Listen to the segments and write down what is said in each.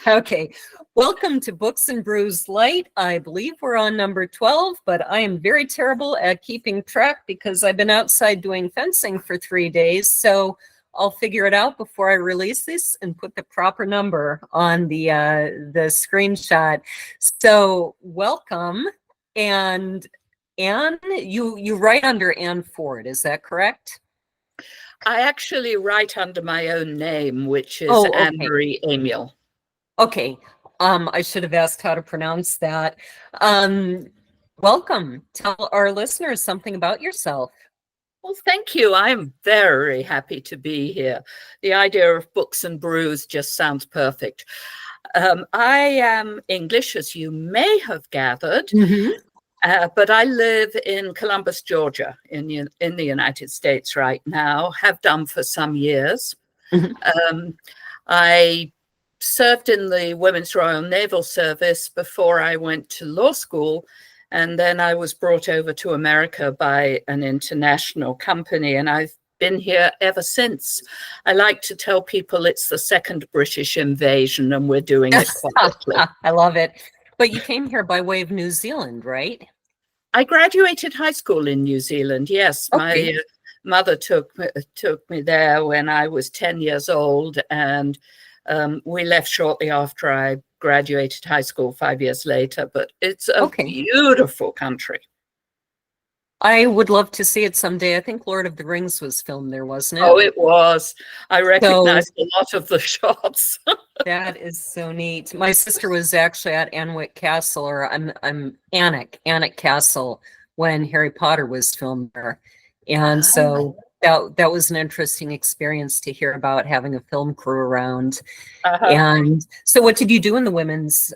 Okay, welcome to Books and Brews Light. I believe we're on number 12, but I am very terrible at keeping track because I've been outside doing fencing for 3 days. So I'll figure it out before I release this and put the proper number on the screenshot. So welcome. And Anne, you write under Anne Ford, is that correct? I actually write under my own name, which is Oh, okay. Anne-Marie Amiel. Okay, I should have asked how to pronounce that. Welcome. Tell our listeners something about yourself. Well, thank you. I'm very happy to be here. The idea of books and brews just sounds perfect. I am English, as you may have gathered, but I live in Columbus, Georgia, in the United States right now, have done for some years. I served in the Women's Royal Naval Service before I went to law school, and then I was brought over to America by an international company, and I've been here ever since. I like to tell people it's the second British invasion, and we're doing it quietly. I love it. But you came here by way of New Zealand, right? I graduated high school in New Zealand, yes. Okay. My mother took me there when I was 10 years old, and we left shortly after I graduated high school 5 years later, but it's a beautiful country. I would love to see it someday. I think Lord of the Rings was filmed there, wasn't it? Oh, it was. I recognized a lot of the shots. That is so neat. My sister was actually at Anwick Castle, or I'm Annick Castle, when Harry Potter was filmed there. And so that was an interesting experience to hear about, having a film crew around. And so what did you do in the women's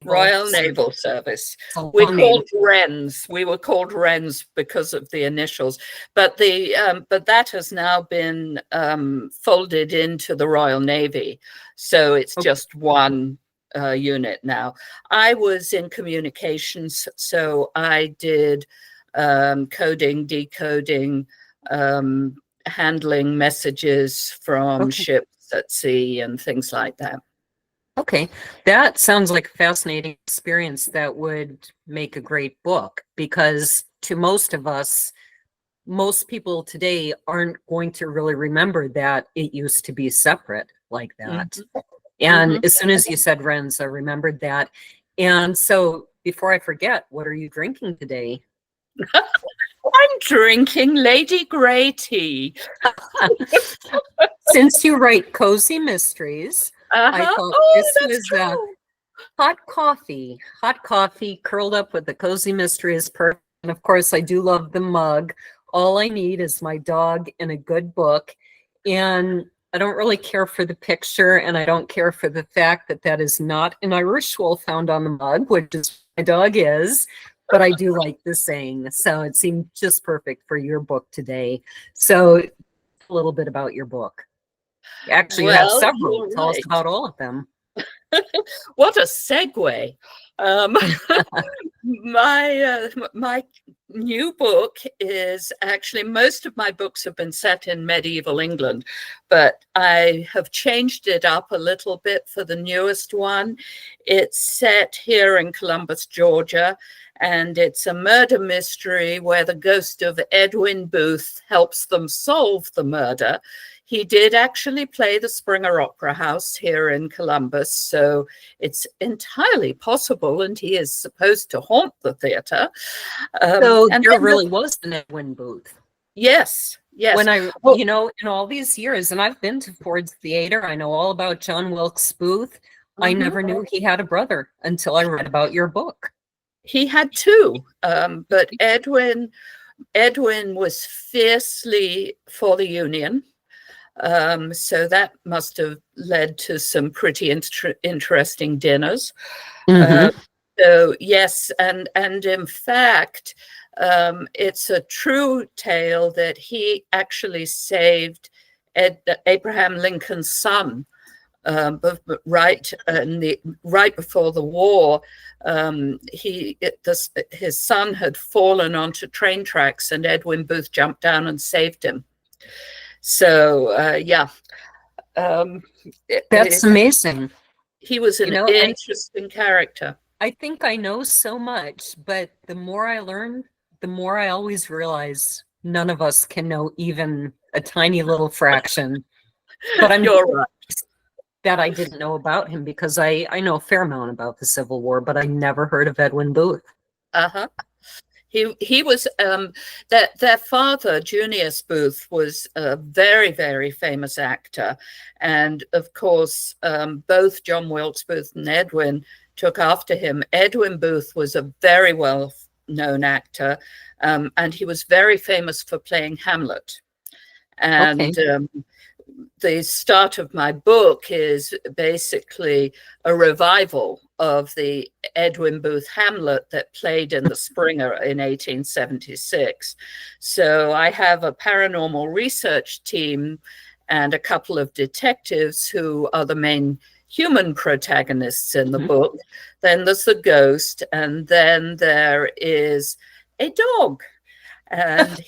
Royal Naval Service? We were called Wrens because of the initials, but that has now been folded into the Royal Navy, so it's just one unit now. I was in communications, so I did coding, decoding, handling messages from ships at sea and things like that. Okay, that sounds like a fascinating experience that would make a great book, because to most of us, most people today aren't going to really remember that it used to be separate like that. And as soon as you said Wrens, I remembered that. And so before I forget, what are you drinking today? I'm drinking Lady Grey tea. Since you write cozy mysteries, I thought this was hot coffee curled up with the cozy mystery is perfect. And of course, I do love the mug. All I need is my dog and a good book. And I don't really care for the picture, and I don't care for the fact that that is not an Irish wool found on the mug, which is what my dog is. But I do like the saying, so it seemed just perfect for your book today. So a little bit about your book. Actually, you have several. Tell us about all of them. What a segue. My new book is actually, most of my books have been set in medieval England, but I have changed it up a little bit for the newest one. It's set here in Columbus, Georgia, and it's a murder mystery where the ghost of Edwin Booth helps them solve the murder. He did actually play the Springer Opera House here in Columbus, so it's entirely possible, and he is supposed to haunt the theater. So there really was an Edwin Booth. Yes, yes. When in all these years, and I've been to Ford's Theater, I know all about John Wilkes Booth. I never knew he had a brother until I read about your book. He had two, but Edwin was fiercely for the Union. So that must have led to some pretty interesting dinners. So yes, and in fact, it's a true tale that he actually saved Abraham Lincoln's son. Right before the war, his son had fallen onto train tracks, and Edwin Booth jumped down and saved him. So yeah, That's amazing. He was an interesting character. I think I know so much, but the more I learn, the more I always realize none of us can know even a tiny little fraction. But I'm You're right. That I didn't know about him, because I know a fair amount about the Civil War, but I never heard of Edwin Booth. He was their father, Junius Booth, was a very, very famous actor, and of course both John Wilkes Booth and Edwin took after him. Edwin Booth was a very well known actor, and he was very famous for playing Hamlet. And the start of my book is basically a revival of the Edwin Booth Hamlet that played in the Springer in 1876. So I have a paranormal research team and a couple of detectives who are the main human protagonists in the book. Then there's the ghost, and then there is a dog. And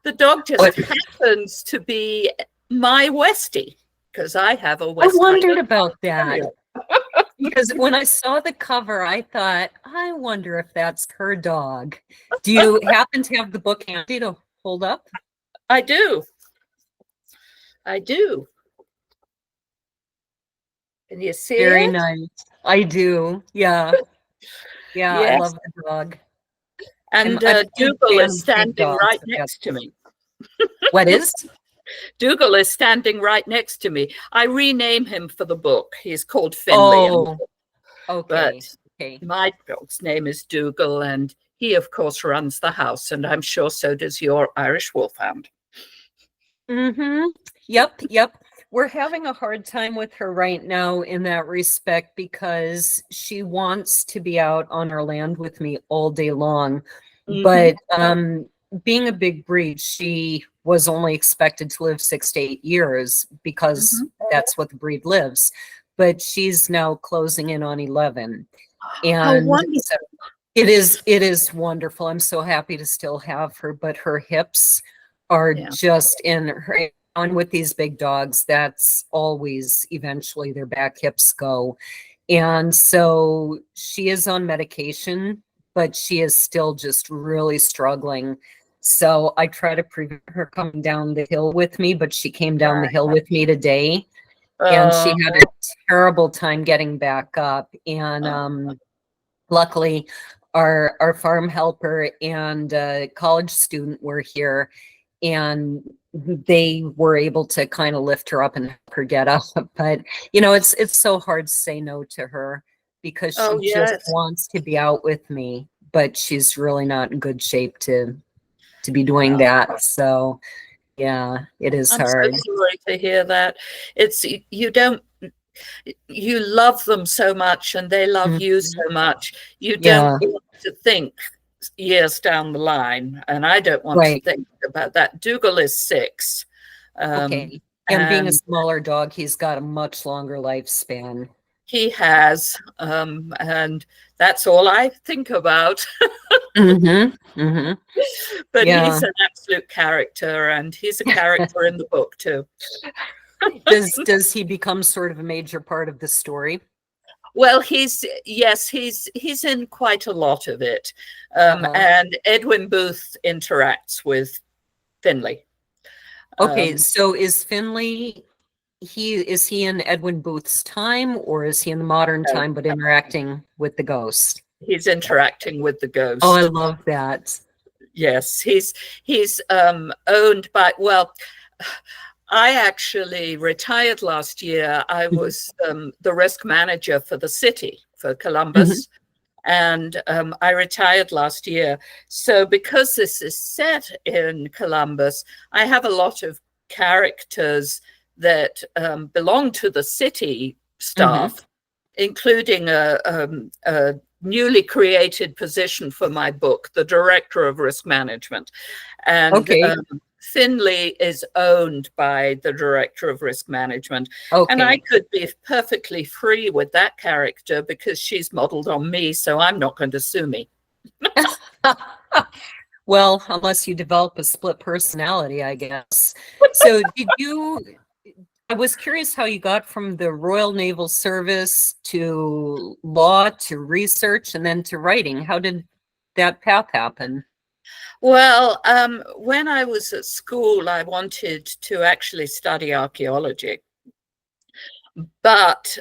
the dog just happens to be my Westie, because I have a West. I wondered about that. Because when I saw the cover, I thought, I wonder if that's her dog. Do you happen to have the book handy to hold up? I do. I do. Can you see Very it? nice. I do. Yeah. Yeah, yes. I love the dog. And Dougal is standing right next to me. What is? Dougal is standing right next to me. I rename him for the book. He's called Finley. Oh, okay. But my dog's name is Dougal, and he, of course, runs the house, and I'm sure so does your Irish Wolfhound. Yep. We're having a hard time with her right now in that respect, because she wants to be out on our land with me all day long. But being a big breed, she was only expected to live 6 to 8 years, because that's what the breed lives. But she's now closing in on 11. And so it is wonderful. I'm so happy to still have her, but her hips are just in her. On with these big dogs, that's always eventually their back hips go. And so she is on medication, but she is still just really struggling. So I try to prevent her coming down the hill with me, but she came down the hill with me today, and she had a terrible time getting back up. And luckily our farm helper and a college student were here, and they were able to kind of lift her up and help her get up. But it's so hard to say no to her, because she just wants to be out with me, but she's really not in good shape to be doing that. So yeah, it is hard. I'm so sorry to hear that. It's you love them so much, and they love you so much. You don't want to think years down the line, and I don't want to think about that. Dougal is 6. And being a smaller dog, he's got a much longer lifespan. He has, and that's all I think about. But he's an absolute character, and he's a character in the book too. Does he become sort of a major part of the story? Well, he's in quite a lot of it. And Edwin Booth interacts with Finley. Okay, so is Finley, is he in Edwin Booth's time, or is he in the modern time but interacting with the ghost? He's interacting with the ghost. Oh, I love that. Yes, he's owned by, well, I actually retired last year. I was the risk manager for the city, for Columbus. And I retired last year. So because this is set in Columbus, I have a lot of characters that belong to the city staff, including a newly created position for my book, the Director of Risk Management. And Finley is owned by the Director of Risk Management. And I could be perfectly free with that character, because she's modeled on me, so I'm not going to sue me. Well, unless you develop a split personality, I guess. So I was curious how you got from the Royal Naval Service to law to research and then to writing. How did that path happen? Well, when I was at school, I wanted to actually study archaeology. But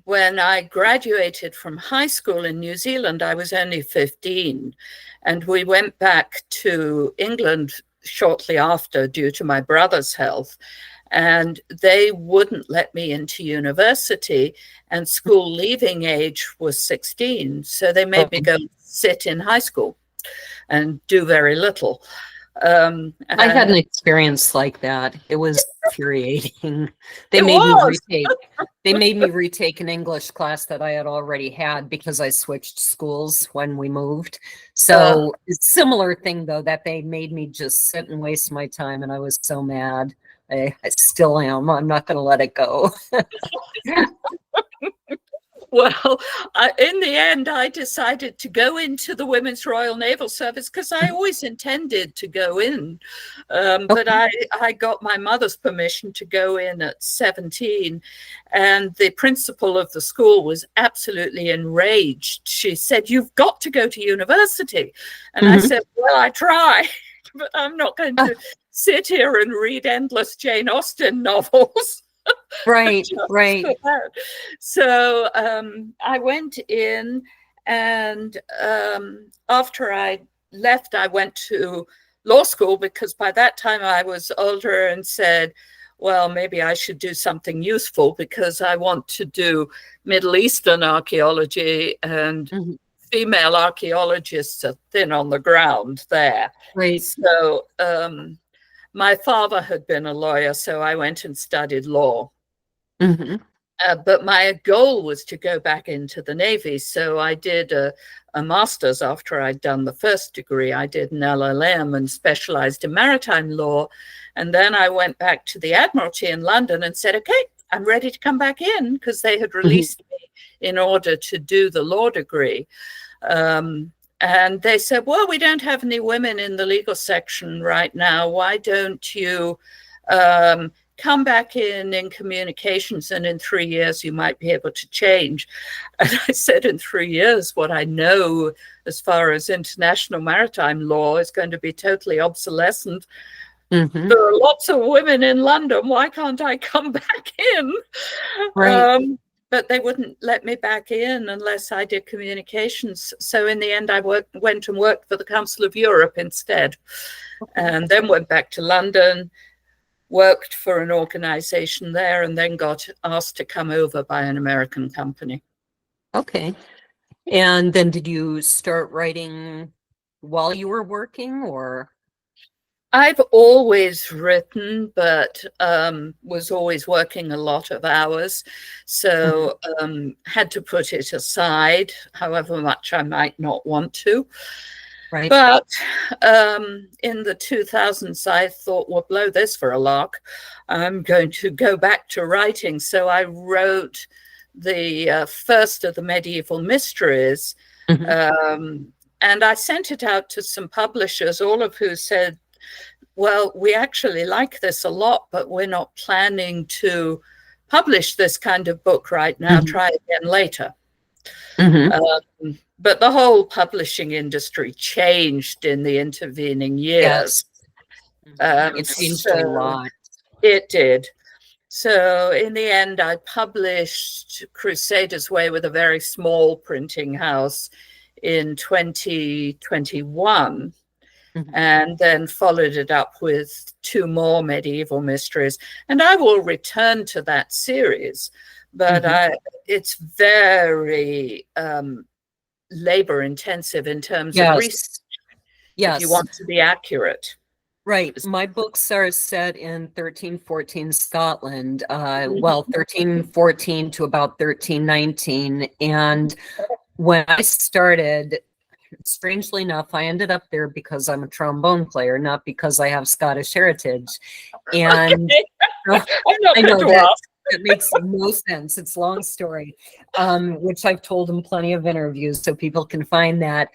when I graduated from high school in New Zealand, I was only 15. And we went back to England shortly after due to my brother's health. And they wouldn't let me into university. And school leaving age was 16. So they made me go sit in high school and do very little. I had an experience like that. It was infuriating. They made me retake an English class that I had already had because I switched schools when we moved. So it's a similar thing though, that they made me just sit and waste my time, and I was so mad. I still am. I'm not going to let it go. Well, in the end, I decided to go into the Women's Royal Naval Service because I always intended to go in. But I got my mother's permission to go in at 17. And the principal of the school was absolutely enraged. She said, "You've got to go to university." And I said, "Well, I try, but I'm not going to sit here and read endless Jane Austen novels." Right. So I went in, and after I left, I went to law school because by that time I was older and said, well, maybe I should do something useful because I want to do Middle Eastern archaeology, and female archaeologists are thin on the ground there. Right. So my father had been a lawyer, so I went and studied law. But my goal was to go back into the Navy. So I did a master's after I'd done the first degree. I did an LLM and specialized in maritime law. And then I went back to the Admiralty in London and said, okay, I'm ready to come back in, because they had released me in order to do the law degree. And they said, well, we don't have any women in the legal section right now. Why don't you come back in communications, and in 3 years you might be able to change. And I said, in 3 years, what I know as far as international maritime law is going to be totally obsolescent. There are lots of women in London. Why can't I come back in? Right. But they wouldn't let me back in unless I did communications. So in the end, I went and worked for the Council of Europe instead, and then went back to London, worked for an organization there, and then got asked to come over by an American company. Okay. And then did you start writing while you were working, or? I've always written, but was always working a lot of hours. So had to put it aside, however much I might not want to. Right. But in the 2000s, I thought, well, blow this for a lark. I'm going to go back to writing. So I wrote the first of the medieval mysteries. And I sent it out to some publishers, all of who said, well, we actually like this a lot, but we're not planning to publish this kind of book right now. Try again later. But the whole publishing industry changed in the intervening years. It changed a lot. It did. So in the end, I published Crusader's Way with a very small printing house in 2021. And then followed it up with 2 more medieval mysteries. And I will return to that series, but it's very labor intensive in terms of research. If you want to be accurate. Right. My books are set in 1314 Scotland, well, 1314 to about 1319. And when I started, strangely enough, I ended up there because I'm a trombone player, not because I have Scottish heritage. And I'm not going to ask. That makes no sense. It's a long story, which I've told in plenty of interviews, so people can find that.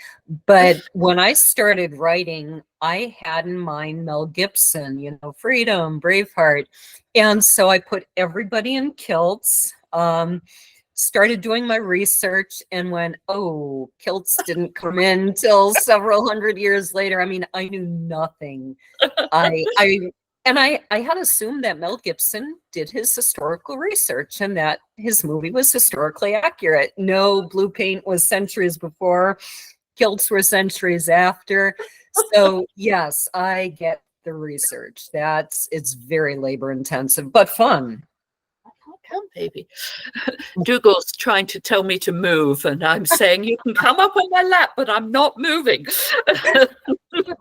But when I started writing, I had in mind Mel Gibson, you know, Freedom, Braveheart. And so I put everybody in kilts, started doing my research, and went, oh, kilts didn't come in till several hundred years later. I mean, I knew nothing. I had assumed that Mel Gibson did his historical research and that his movie was historically accurate. No, blue paint was centuries before, kilts were centuries after. So yes, I get the research. It's very labor intensive, but fun. Come, baby. Dougal's trying to tell me to move, and I'm saying you can come up on my lap, but I'm not moving.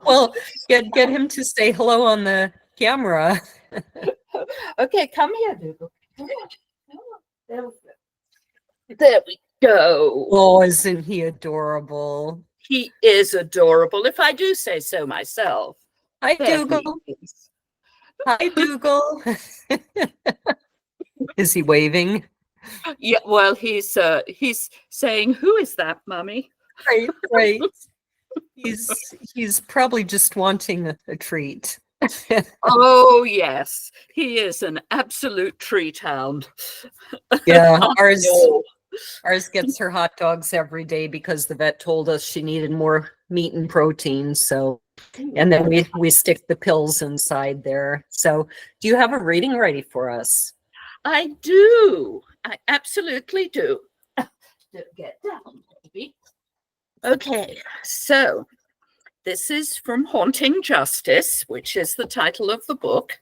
Well, get him to say hello on the camera. Okay, come here, Dougal. There we go. Oh, isn't he adorable? He is adorable, if I do say so myself. Hi, Dougal. Hi, Dougal. Is he waving? Yeah, well, he's saying, "Who is that, Mummy?" Right. He's probably just wanting a treat. Oh yes, he is an absolute treat hound. Yeah, ours gets her hot dogs every day because the vet told us she needed more meat and protein. So, and then we stick the pills inside there. So, do you have a reading ready for us? I do. I absolutely do. Get down, baby. Okay, so this is from Haunting Justice, which is the title of the book.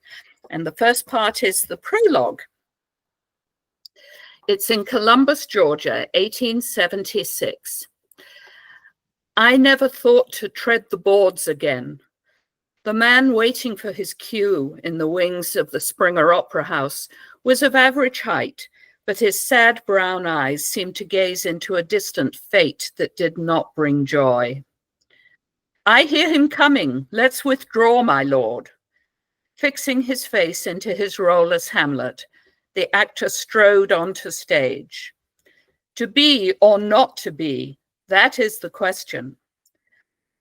And the first part is the prologue. It's in Columbus, Georgia, 1876. I never thought to tread the boards again. The man waiting for his cue in the wings of the Springer Opera House was of average height, but his sad brown eyes seemed to gaze into a distant fate that did not bring joy. I hear him coming. Let's withdraw, my lord. Fixing his face into his role as Hamlet, the actor strode onto stage. To be or not to be, that is the question.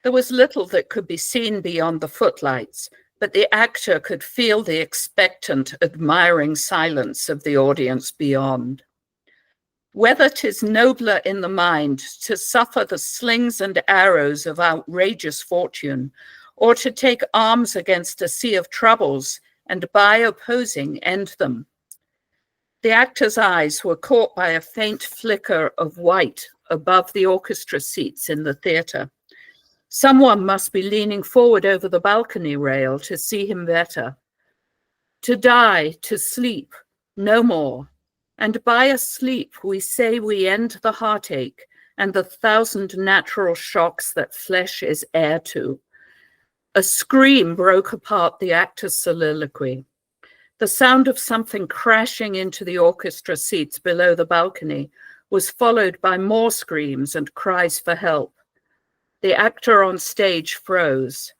There was little that could be seen beyond the footlights, but the actor could feel the expectant, admiring silence of the audience beyond. Whether 'tis nobler in the mind to suffer the slings and arrows of outrageous fortune, or to take arms against a sea of troubles and by opposing end them. The actor's eyes were caught by a faint flicker of white above the orchestra seats in the theatre. Someone must be leaning forward over the balcony rail to see him better. To die, to sleep, no more. And by a sleep we say we end the heartache and the thousand natural shocks that flesh is heir to. A scream broke apart the actor's soliloquy. The sound of something crashing into the orchestra seats below the balcony was followed by more screams and cries for help. The actor on stage froze.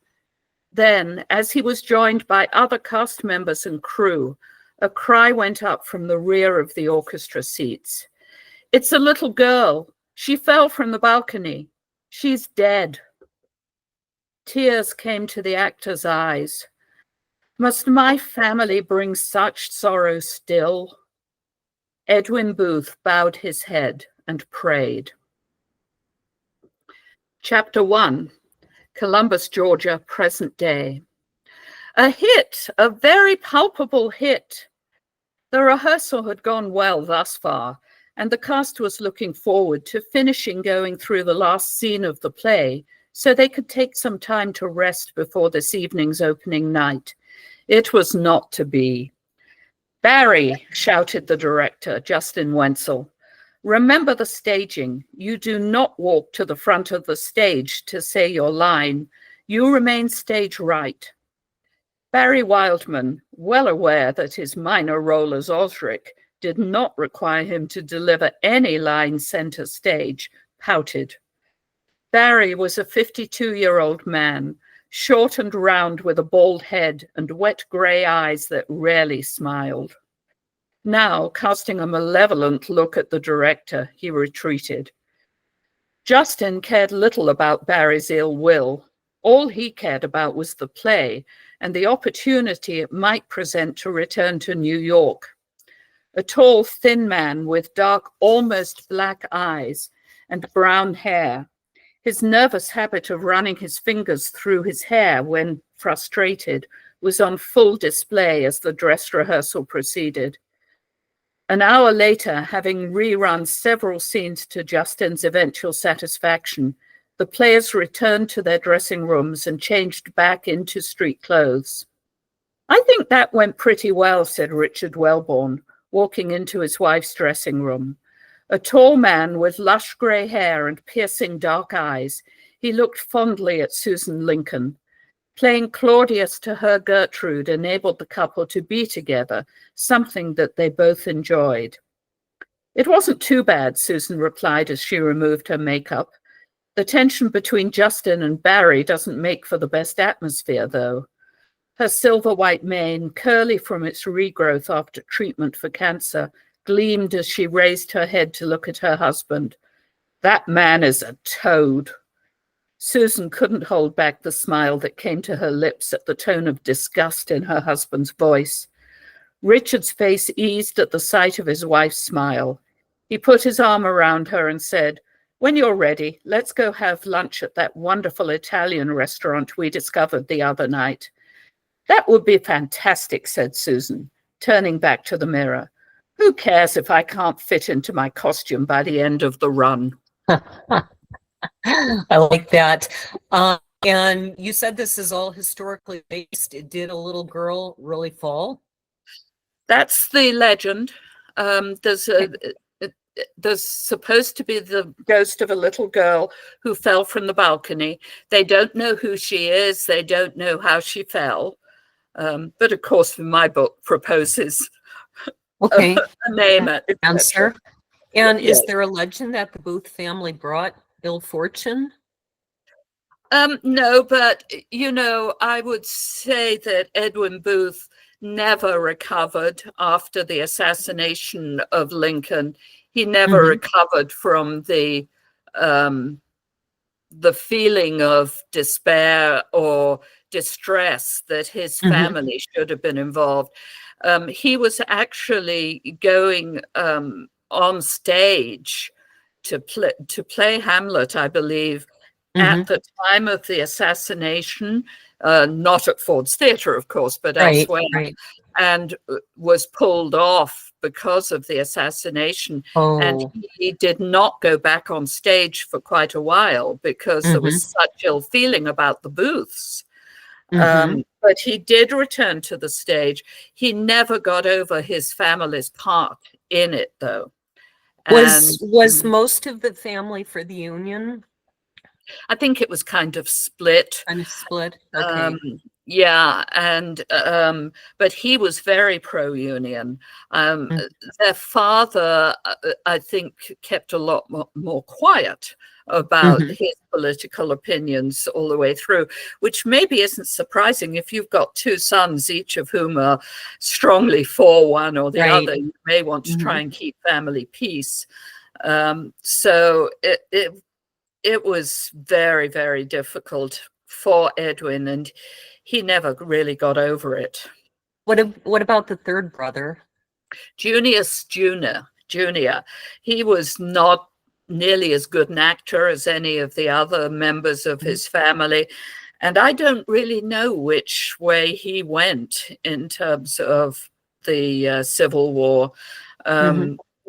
Then, as he was joined by other cast members and crew, a cry went up from the rear of the orchestra seats. It's a little girl. She fell from the balcony. She's dead. Tears came to the actor's eyes. Must my family bring such sorrow still? Edwin Booth bowed his head and prayed. Chapter 1, Columbus, Georgia, present day. A hit, a very palpable hit. The rehearsal had gone well thus far, and the cast was looking forward to finishing going through the last scene of the play so they could take some time to rest before this evening's opening night. It was not to be. Barry, shouted the director, Justin Wenzel. Remember the staging. You do not walk to the front of the stage to say your line. You remain stage right. Barry Wildman, well aware that his minor role as Osric did not require him to deliver any line center stage, pouted. Barry was a 52-year-old man, short and round with a bald head and wet gray eyes that rarely smiled. Now, casting a malevolent look at the director, he retreated. Justin cared little about Barry's ill will. All he cared about was the play and the opportunity it might present to return to New York. A tall, thin man with dark, almost black eyes and brown hair. His nervous habit of running his fingers through his hair when frustrated was on full display as the dress rehearsal proceeded. An hour later, having rerun several scenes to Justin's eventual satisfaction, the players returned to their dressing rooms and changed back into street clothes. "I think that went pretty well," said Richard Wellborn, walking into his wife's dressing room. A tall man with lush grey hair and piercing dark eyes, he looked fondly at Susan Lincoln. Playing Claudius to her Gertrude enabled the couple to be together, something that they both enjoyed. "It wasn't too bad," Susan replied as she removed her makeup. "The tension between Justin and Barry doesn't make for the best atmosphere, though." Her silver-white mane, curly from its regrowth after treatment for cancer, gleamed as she raised her head to look at her husband. "That man is a toad." Susan couldn't hold back the smile that came to her lips at the tone of disgust in her husband's voice. Richard's face eased at the sight of his wife's smile. He put his arm around her and said, "When you're ready, let's go have lunch at that wonderful Italian restaurant we discovered the other night." "That would be fantastic," said Susan, turning back to the mirror. "Who cares if I can't fit into my costume by the end of the run?" I like that. And you said this is all historically based. Did a little girl really fall? That's the legend. There's supposed to be the ghost of a little girl who fell from the balcony. They don't know who she is. They don't know how she fell. But of course, my book proposes a name, answer. And yes. Is there a legend that the Booth family brought ill fortune? No, but I would say that Edwin Booth never recovered after the assassination of Lincoln. He never recovered from the feeling of despair or distress that his family should have been involved. He was actually going on stage to play Hamlet, I believe, at the time of the assassination, not at Ford's Theatre, of course, but elsewhere, and was pulled off because of the assassination. And he did not go back on stage for quite a while because there was such ill feeling about the Booths. But he did return to the stage. He never got over his family's part in it, though. Was most of the family for the Union? I think it was kind of split. Okay. Yeah, and but he was very pro-union. Their father, I think, kept a lot more quiet about his political opinions all the way through, which maybe isn't surprising if you've got two sons, each of whom are strongly for one or the other. You may want to try and keep family peace. So it was very, very difficult for Edwin, and he never really got over it. What about the third brother? Junius Jr. He was not nearly as good an actor as any of the other members of his family. And I don't really know which way he went in terms of the Civil War.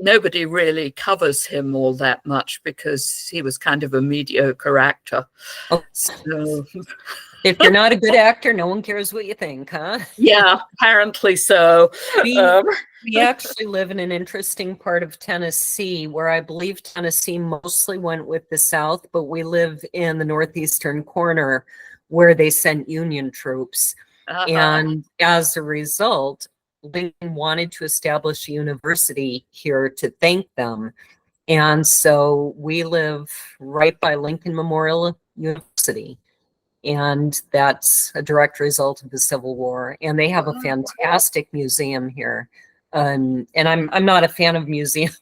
Nobody really covers him all that much because he was kind of a mediocre actor. So, if you're not a good actor, no one cares what you think, huh? Yeah, apparently so. We actually live in an interesting part of Tennessee where I believe Tennessee mostly went with the South, but we live in the northeastern corner where they sent Union troops. And as a result, Lincoln wanted to establish a university here to thank them. And so we live right by Lincoln Memorial University. And that's a direct result of the Civil War. And they have a fantastic museum here. And I'm not a fan of museums,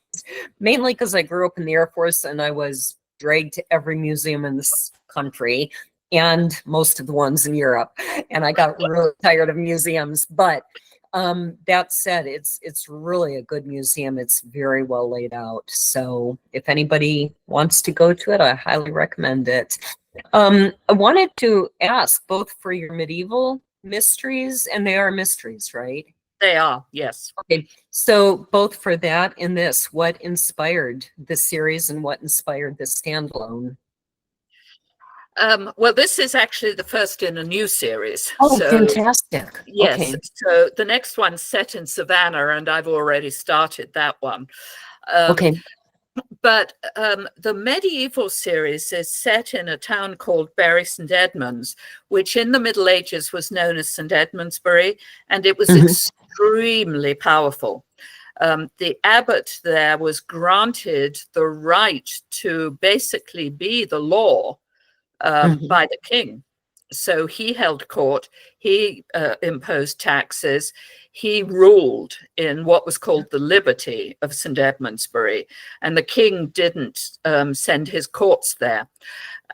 mainly because I grew up in the Air Force and I was dragged to every museum in this country and most of the ones in Europe. And I got really tired of museums. But that said, it's really a good museum. It's very well laid out. So if anybody wants to go to it, I highly recommend it. I wanted to ask both for your medieval mysteries, and they are mysteries, right? They are, yes. Okay, so both for that and this, what inspired the series and what inspired the standalone? Well, this is actually the first in a new series. Oh, so, fantastic. yes. Okay. So the next one's set in Savannah, and I've already started that one. Okay. But the medieval series is set in a town called Bury St. Edmunds, which in the Middle Ages was known as St. Edmundsbury, and it was extremely powerful. The abbot there was granted the right to basically be the law by the king. So he held court, he imposed taxes, he ruled in what was called the liberty of St. Edmundsbury, and the king didn't send his courts there.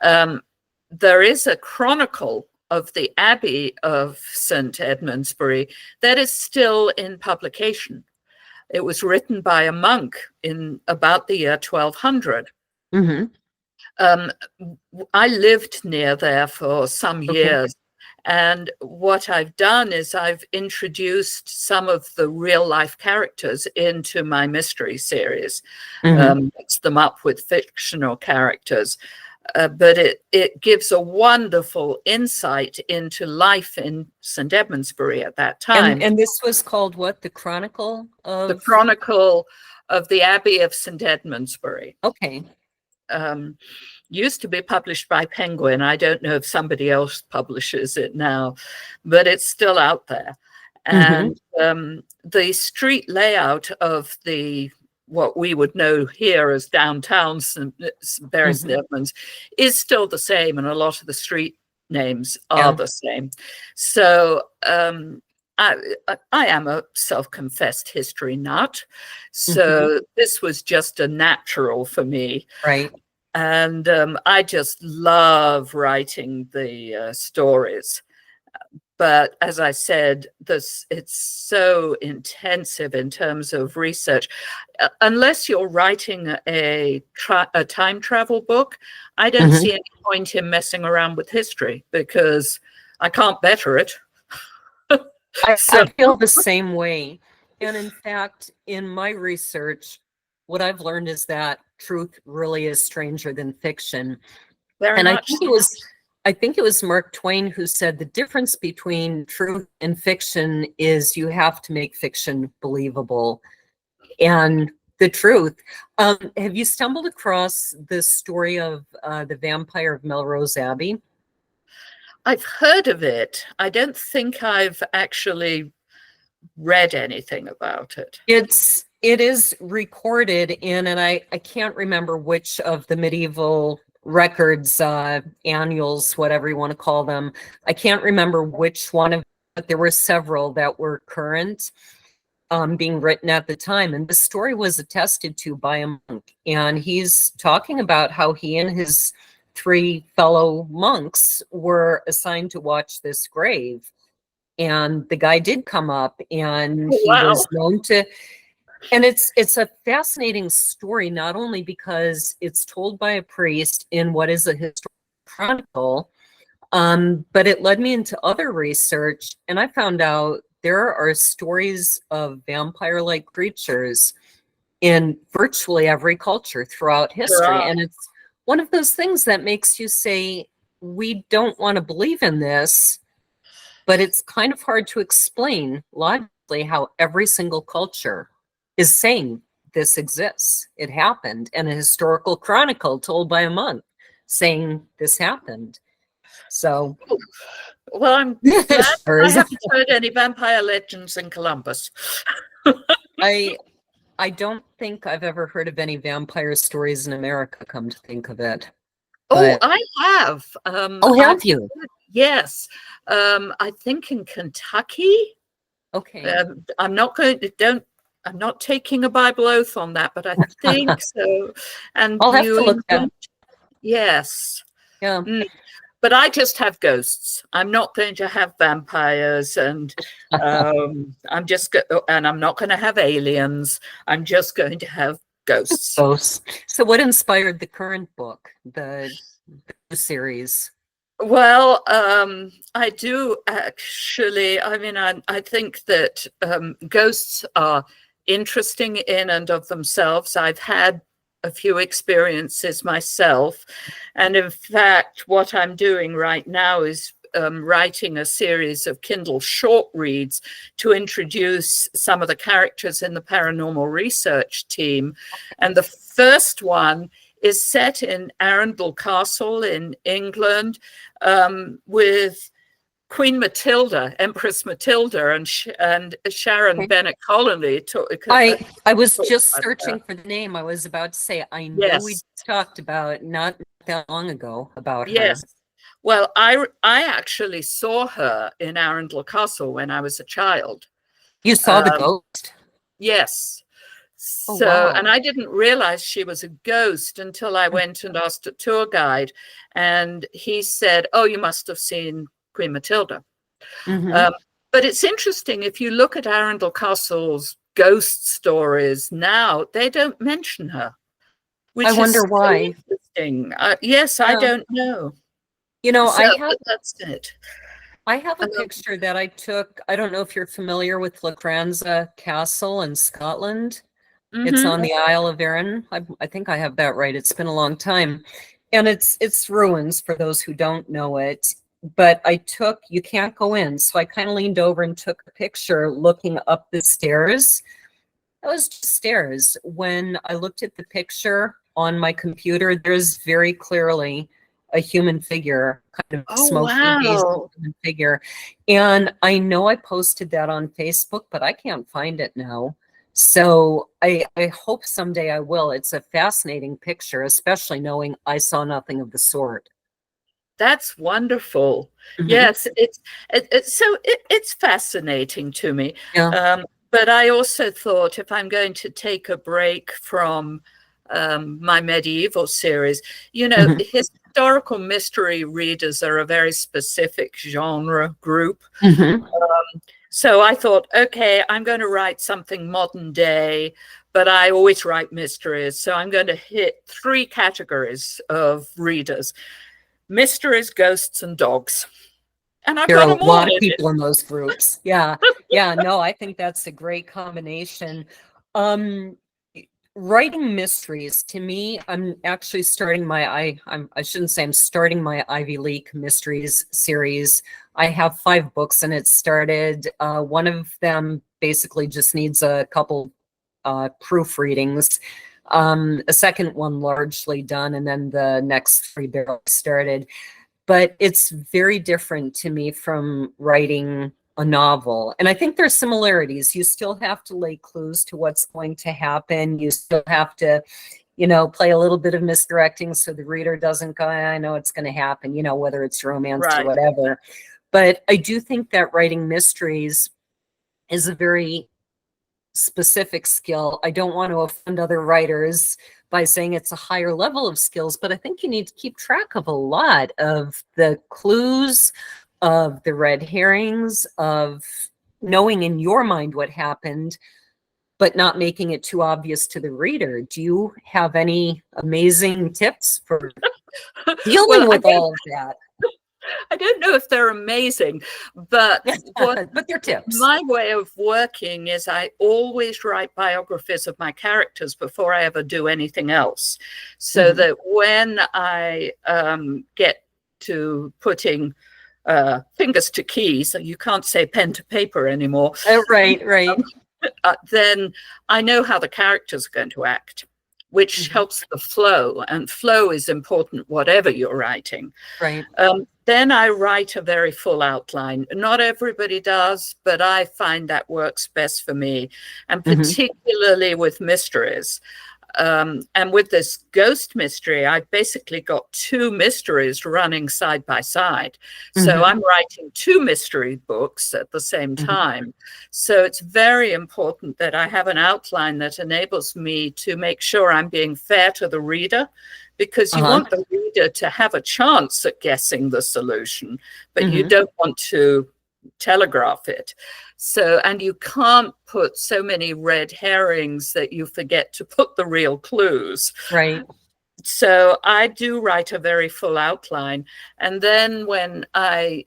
There is a chronicle of the Abbey of St. Edmundsbury that is still in publication. It was written by a monk in about the year 1200. I lived near there for some years, and what I've done is I've introduced some of the real life characters into my mystery series, mixed them up with fictional characters. But it gives a wonderful insight into life in St. Edmundsbury at that time. And this was called what? The Chronicle of? The Chronicle of the Abbey of St. Edmundsbury. Okay. Used to be published by Penguin. I don't know if somebody else publishes it now, but it's still out there. And the street layout of what we would know here as downtown Bury St. Edmunds is still the same, and a lot of the street names are the same. So I am a self-confessed history nut, so this was just a natural for me. Right. And I just love writing the stories. But as I said, it's so intensive in terms of research. Unless you're writing a time travel book, I don't see any point in messing around with history because I can't better it. I feel the same way. And in fact, in my research, what I've learned is that truth really is stranger than fiction. And I think it was Mark Twain who said the difference between truth and fiction is you have to make fiction believable. And the truth. Have you stumbled across the story of the vampire of Melrose Abbey? I've heard of it. I don't think I've actually read anything about it. It is recorded in, and I can't remember which of the medieval records, annuals, whatever you want to call them. I can't remember which one of, but there were several that were current, being written at the time. And this story was attested to by a monk. And he's talking about how he and his 3 fellow monks were assigned to watch this grave. And the guy did come up, and he was known to, and it's a fascinating story, not only because it's told by a priest in what is a historical chronicle, but it led me into other research, and I found out there are stories of vampire-like creatures in virtually every culture throughout history. And it's one of those things that makes you say, we don't want to believe in this, but it's kind of hard to explain logically how every single culture is saying this exists. It happened, and a historical chronicle told by a monk saying this happened. So, well, I'm glad I haven't heard any vampire legends in Columbus. I don't think I've ever heard of any vampire stories in America, come to think of it. But, I have. Have you? Yes. I think in Kentucky. Okay. I'm not going to, don't I'm not taking a Bible oath on that, but I think so. And I'll have New to look at England, yes. Yeah. But I just have ghosts. I'm not going to have vampires, and I'm not going to have aliens. I'm just going to have ghosts. So what inspired the current book, the series? Well, I do actually. I mean, I think that ghosts are interesting in and of themselves. I've had a few experiences myself. And in fact, what I'm doing right now is writing a series of Kindle short reads to introduce some of the characters in the paranormal research team. And the first one is set in Arundel Castle in England with Queen Matilda, Empress Matilda, and Sharon Bennett Connolly. I was just searching for the name. I was about to say, I know we talked about not that long ago about her. Yes. Well, I actually saw her in Arundel Castle when I was a child. You saw the ghost? Yes. Oh, so, wow. And I didn't realize she was a ghost until I went and asked a tour guide, and he said, "Oh, you must have seen Queen Matilda." But it's interesting, if you look at Arundel Castle's ghost stories now, they don't mention her. Which I wonder why. Interesting. Yes, I don't know. You know, that's it. I have a picture that I took. I don't know if you're familiar with Lacranza Castle in Scotland. It's on the Isle of Arran. I think I have that right. It's been a long time. And it's ruins for those who don't know it. But you can't go in. So I kind of leaned over and took a picture looking up the stairs. It was just stairs. When I looked at the picture on my computer, there's very clearly a human figure, kind of smoky human figure. And I know I posted that on Facebook, but I can't find it now. So I hope someday I will. It's a fascinating picture, especially knowing I saw nothing of the sort. That's wonderful. Yes, it's fascinating to me. Yeah. But I also thought, if I'm going to take a break from my medieval series, historical mystery readers are a very specific genre group. So I thought, okay, I'm going to write something modern day, but I always write mysteries. So I'm going to hit 3 categories of readers: mysteries, ghosts, and dogs. And I've got a lot of people in those groups. Yeah. Yeah. No, I think that's a great combination. Writing mysteries, to me, I'm actually starting I shouldn't say I'm starting my Ivy League mysteries series. I have 5 books and it started. One of them basically just needs a couple proofreadings. A second one largely done, and then the next 3 barely started. But it's very different to me from writing a novel. And I think there's similarities. You still have to lay clues to what's going to happen. You still have to, play a little bit of misdirecting so the reader doesn't go, I know it's going to happen, whether it's romance or whatever. But I do think that writing mysteries is a very specific skill. I don't want to offend other writers by saying it's a higher level of skills, but I think you need to keep track of a lot of the clues, of the red herrings, of knowing in your mind what happened, but not making it too obvious to the reader. Do you have any amazing tips for dealing with all of that? I don't know if they're amazing, but but they're tips. My way of working is I always write biographies of my characters before I ever do anything else, so that when I get to putting fingers to keys, you can't say pen to paper anymore. Right. Then I know how the characters are going to act, which helps the flow, and flow is important whatever you're writing. Right. Then I write a very full outline. Not everybody does, but I find that works best for me. And particularly with mysteries, And with this ghost mystery, I've basically got 2 mysteries running side by side. So I'm writing 2 mystery books at the same time. So it's very important that I have an outline that enables me to make sure I'm being fair to the reader, because you want the reader to have a chance at guessing the solution, but you don't want to telegraph it. So, and you can't put so many red herrings that you forget to put the real clues. Right. So I do write a very full outline. And then when I,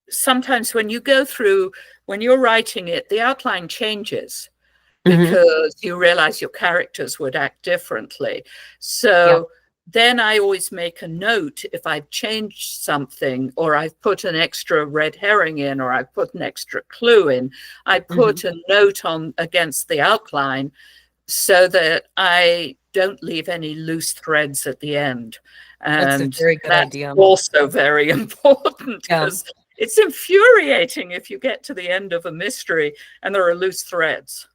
sometimes when you go through, when you're writing it, the outline changes because you realize your characters would act differently. So then I always make a note if I've changed something, or I've put an extra red herring in, or I've put an extra clue in. I put a note on against the outline so that I don't leave any loose threads at the end. And that's a very good idea. Also very important, because it's infuriating if you get to the end of a mystery and there are loose threads.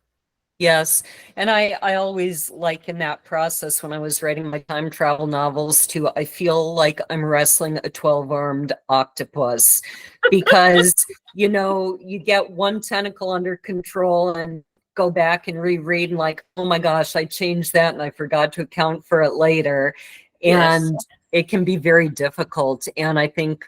Yes. And I always, like in that process when I was writing my time travel novels too, I feel like I'm wrestling a 12-armed octopus, because, you know, you get one tentacle under control and go back and reread and like, oh my gosh, I changed that and I forgot to account for it later. And it can be very difficult. And I think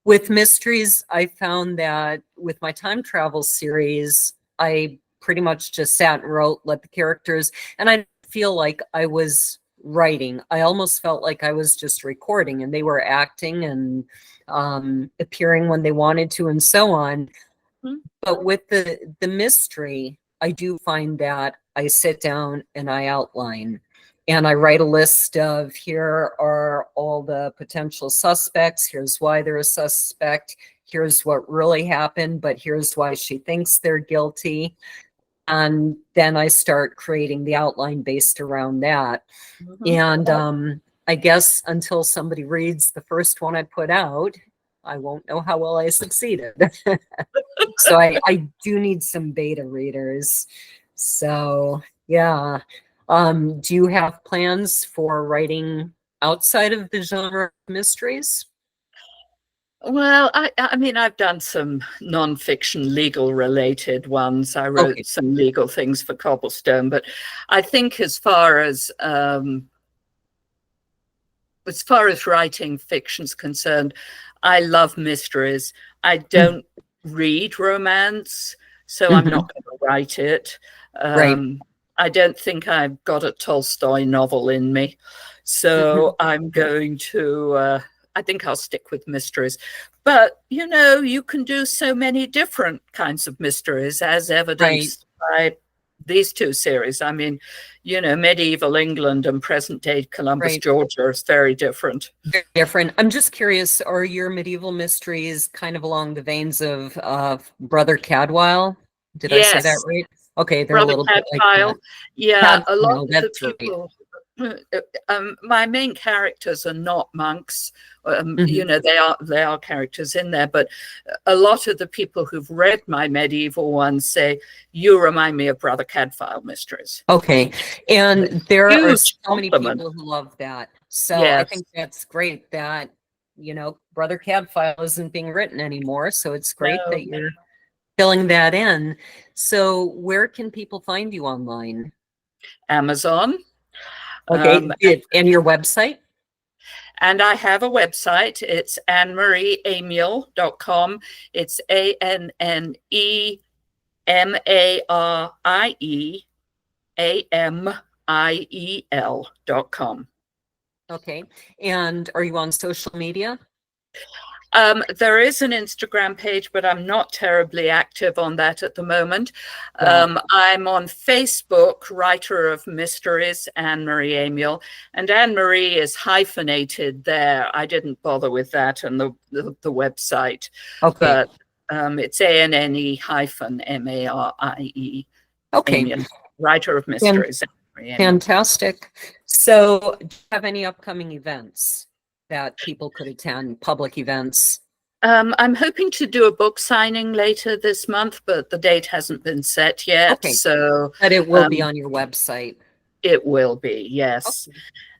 with mysteries, I found that with my time travel series, I pretty much just sat and wrote, let the characters, and I feel like I was writing. I almost felt like I was just recording and they were acting and appearing when they wanted to and so on. But with the mystery, I do find that I sit down and I outline and I write a list of, here are all the potential suspects. Here's why they're a suspect. Here's what really happened, but here's why she thinks they're guilty. And then I start creating the outline based around that. And I guess until somebody reads the first one I put out, I won't know how well I succeeded. So I do need some beta readers. So yeah. Do you have plans for writing outside of the genre of mysteries? Well, I mean, I've done some non-fiction legal related ones. I wrote some legal things for Cobblestone, but I think as far as writing fiction's concerned, I love mysteries. I don't read romance, so I'm not going to write it. I don't think I've got a Tolstoy novel in me, so I'm going to I think I'll stick with mysteries. But, you know, you can do so many different kinds of mysteries, as evidenced by these 2 series. I mean, you know, medieval England and present day Columbus, Georgia is very different. Very different. I'm just curious, are your medieval mysteries kind of along the veins of Brother Cadwell? Did I say that right? Okay, they're Brother a little Cadfael. bit like that. Yeah, a lot of the people. My main characters are not monks. You know, they are characters in there, but a lot of the people who've read my medieval ones say, you remind me of Brother Cadfael mysteries. Okay, and there are so many people who love that. So I think that's great that, you know, Brother Cadfael isn't being written anymore. So it's great that you're filling that in. So where can people find you online? Amazon. Okay, and your website? And I have a website. It's AnneMarieAmiel.com. It's AnneMarieAmiel.com. Okay. And are you on social media? There is an Instagram page, but I'm not terribly active on that at the moment. I'm on Facebook, Writer of Mysteries, Anne-Marie Amiel, and Anne-Marie is hyphenated there. I didn't bother with that on the website. Okay. But it's ANNE-MARIE. Okay. Amiel, Writer of Mysteries. Fantastic. So do you have any upcoming events that people could attend, public events? I'm hoping to do a book signing later this month, but the date hasn't been set yet. Okay. So, but it will be on your website. It will be, yes. Okay.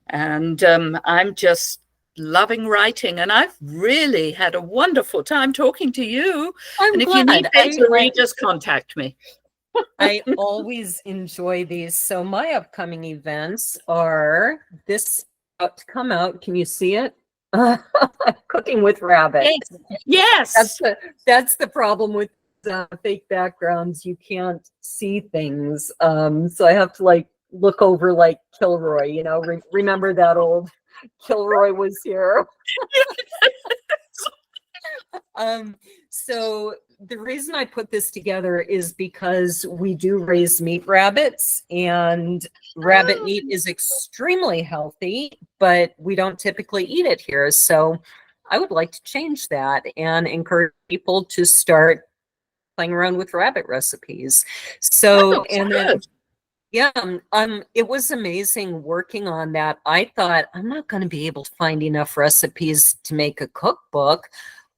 And I'm just loving writing, and I've really had a wonderful time talking to you. I'm and if glad. you need beta readers, contact me. I always enjoy these. So my upcoming events are this about to come out. Can you see it? Cooking with rabbits. Yes. That's the problem with fake backgrounds. You can't see things. So I have to like look over like Kilroy, you know, remember that old Kilroy was here. So the reason I put this together is because we do raise meat rabbits, and rabbit meat is extremely healthy, but we don't typically eat it here. So I would like to change that and encourage people to start playing around with rabbit recipes. So, and then yeah, it was amazing working on that. I thought I'm not going to be able to find enough recipes to make a cookbook.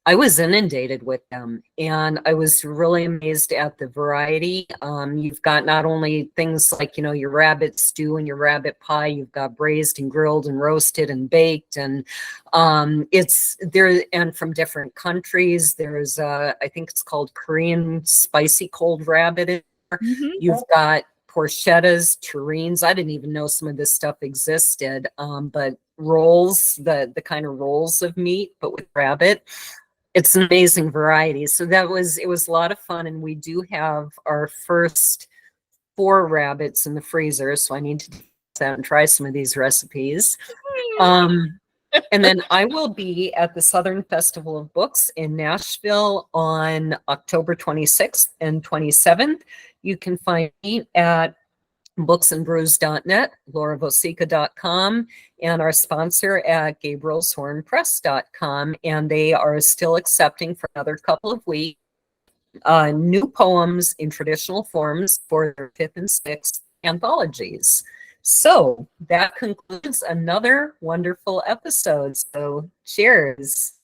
I was inundated with them, and I was really amazed at the variety. You've got not only things like, you know, your rabbit stew and your rabbit pie, you've got braised and grilled and roasted and baked, and it's there, and from different countries. There's I think it's called Korean spicy cold rabbit. You've got porchettas, terrines. I didn't even know some of this stuff existed. But rolls, the kind of rolls of meat, but with rabbit. It's an amazing variety. So it was a lot of fun. And we do have our first 4 rabbits in the freezer. So I need to do that and try some of these recipes. And then I will be at the Southern Festival of Books in Nashville on October 26th and 27th. You can find me at booksandbrews.net, lauravosica.com, and our sponsor at gabrielshornpress.com. And they are still accepting for another couple of weeks new poems in traditional forms for their 5th and 6th anthologies. So that concludes another wonderful episode. So cheers.